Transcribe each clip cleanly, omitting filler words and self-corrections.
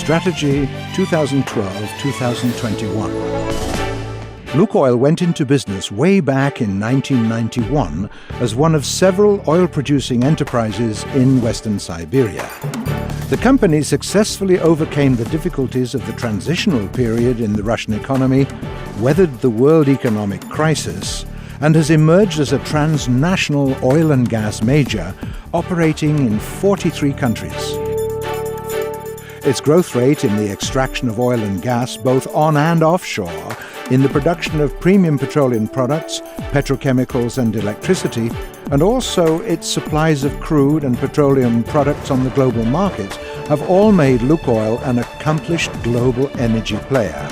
Strategy 2012-2021. LUKOIL went into business way back in 1991 as one of several oil-producing enterprises in Western Siberia. The company successfully overcame the difficulties of the transitional period in the Russian economy, weathered the world economic crisis, and has emerged as a transnational oil and gas major operating in 43 countries. Its growth rate in the extraction of oil and gas, both on and offshore, in the production of premium petroleum products, petrochemicals and electricity, and also its supplies of crude and petroleum products on the global market, have all made LUKOIL an accomplished global energy player.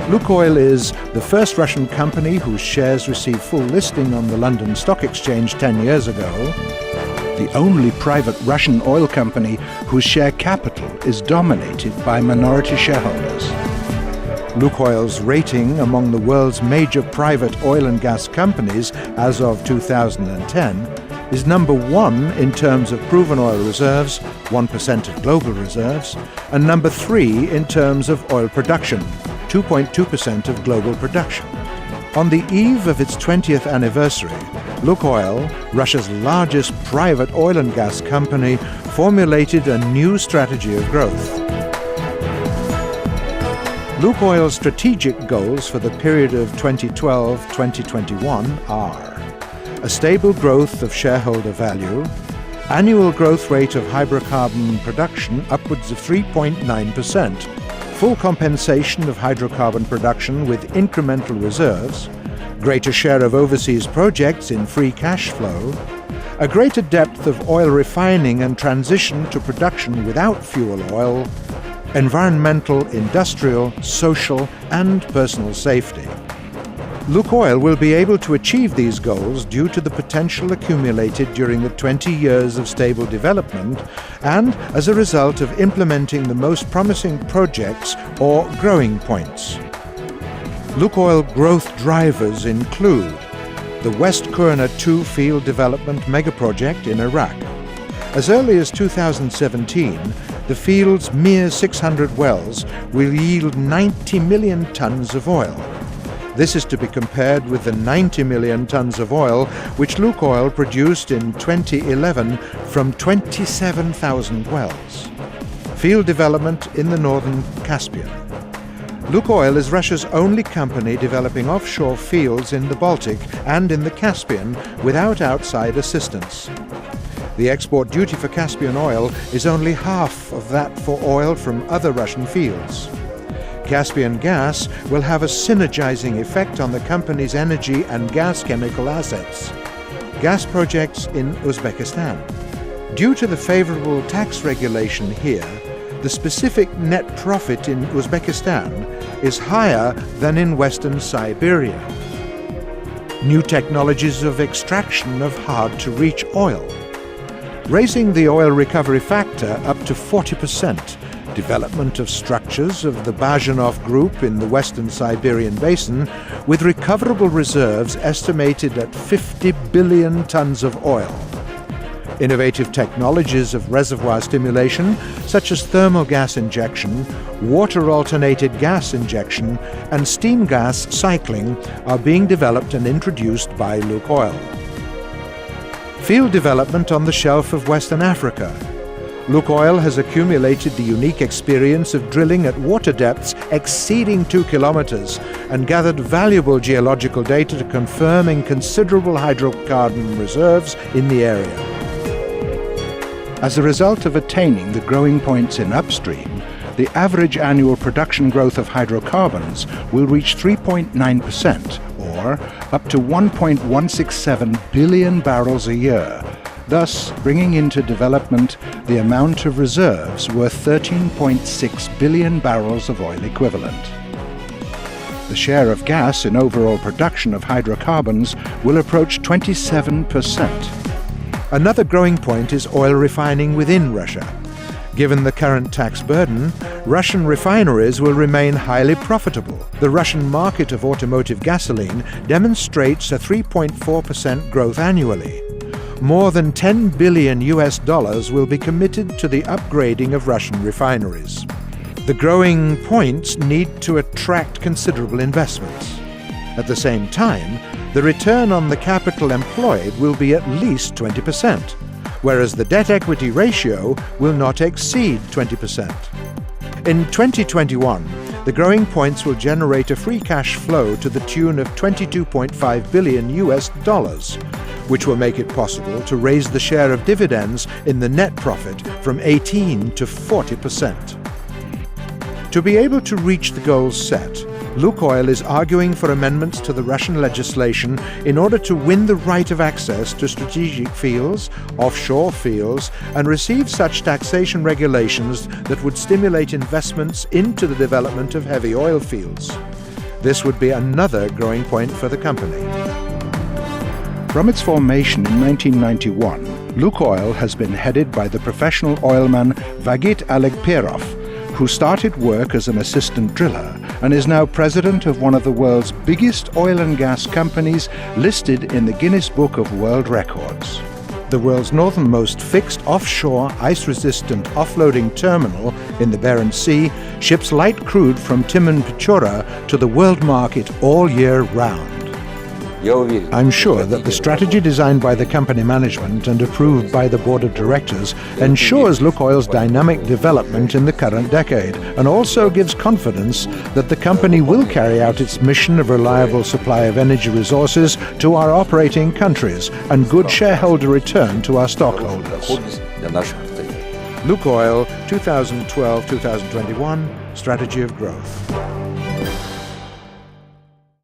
LUKOIL is the first Russian company whose shares received full listing on the London Stock Exchange 10 years ago, the only private Russian oil company whose share capital is dominated by minority shareholders. LUKOIL's rating among the world's major private oil and gas companies as of 2010 is number 1 in terms of proven oil reserves, 1% of global reserves, and number 3 in terms of oil production, 2.2% of global production. On the eve of its 20th anniversary, LUKOIL, Russia's largest private oil and gas company, formulated a new strategy of growth. LUKOIL's strategic goals for the period of 2012-2021 are a stable growth of shareholder value, annual growth rate of hydrocarbon production upwards of 3.9%, full compensation of hydrocarbon production with incremental reserves, greater share of overseas projects in free cash flow, a greater depth of oil refining and transition to production without fuel oil, environmental, industrial, social, and personal safety. LUKOIL will be able to achieve these goals due to the potential accumulated during the 20 years of stable development and as a result of implementing the most promising projects or growing points. LUKOIL growth drivers include the West Kurna 2 field development megaproject in Iraq. As early as 2017, the field's mere 600 wells will yield 90 million tons of oil. This is to be compared with the 90 million tons of oil which LUKOIL produced in 2011 from 27,000 wells. Field development in the northern Caspian. LUKOIL is Russia's only company developing offshore fields in the Baltic and in the Caspian without outside assistance. The export duty for Caspian oil is only half of that for oil from other Russian fields. Caspian gas will have a synergizing effect on the company's energy and gas chemical assets. Gas projects in Uzbekistan. Due to the favorable tax regulation here, the specific net profit in Uzbekistan is higher than in Western Siberia. New technologies of extraction of hard-to-reach oil. Raising the oil recovery factor up to 40%, development of structures of the Bazhenov Group in the Western Siberian Basin with recoverable reserves estimated at 50 billion tons of oil. Innovative technologies of reservoir stimulation such as thermal gas injection, water-alternated gas injection and steam gas cycling are being developed and introduced by LUKOIL. Field development on the shelf of Western Africa. LUKOIL has accumulated the unique experience of drilling at water depths exceeding 2 kilometers and gathered valuable geological data to confirm considerable hydrocarbon reserves in the area. As a result of attaining the growing points in upstream, the average annual production growth of hydrocarbons will reach 3.9%, or up to 1.167 billion barrels a year, thus bringing into development the amount of reserves worth 13.6 billion barrels of oil equivalent. The share of gas in overall production of hydrocarbons will approach 27%. Another growing point is oil refining within Russia. Given the current tax burden, Russian refineries will remain highly profitable. The Russian market of automotive gasoline demonstrates a 3.4% growth annually. more than $10 billion will be committed to the upgrading of Russian refineries. The growing points need to attract considerable investments. At the same time, the return on the capital employed will be at least 20%, whereas the debt-equity ratio will not exceed 20%. In 2021, the growing points will generate a free cash flow to the tune of $22.5 billion, which will make it possible to raise the share of dividends in the net profit from 18% to 40%. To be able to reach the goals set, LUKOIL is arguing for amendments to the Russian legislation in order to win the right of access to strategic fields, offshore fields, and receive such taxation regulations that would stimulate investments into the development of heavy oil fields. This would be another growing point for the company. From its formation in 1991, LUKOIL has been headed by the professional oilman Vagit Alegperov, who started work as an assistant driller and is now president of one of the world's biggest oil and gas companies listed in the Guinness Book of World Records. The world's northernmost fixed offshore ice-resistant offloading terminal in the Barents Sea ships light crude from Timon Pechora to the world market all year round. I'm sure that the strategy designed by the company management and approved by the board of directors ensures LUKOIL's dynamic development in the current decade and also gives confidence that the company will carry out its mission of reliable supply of energy resources to our operating countries and good shareholder return to our stockholders. LUKOIL 2012-2021 Strategy of Growth.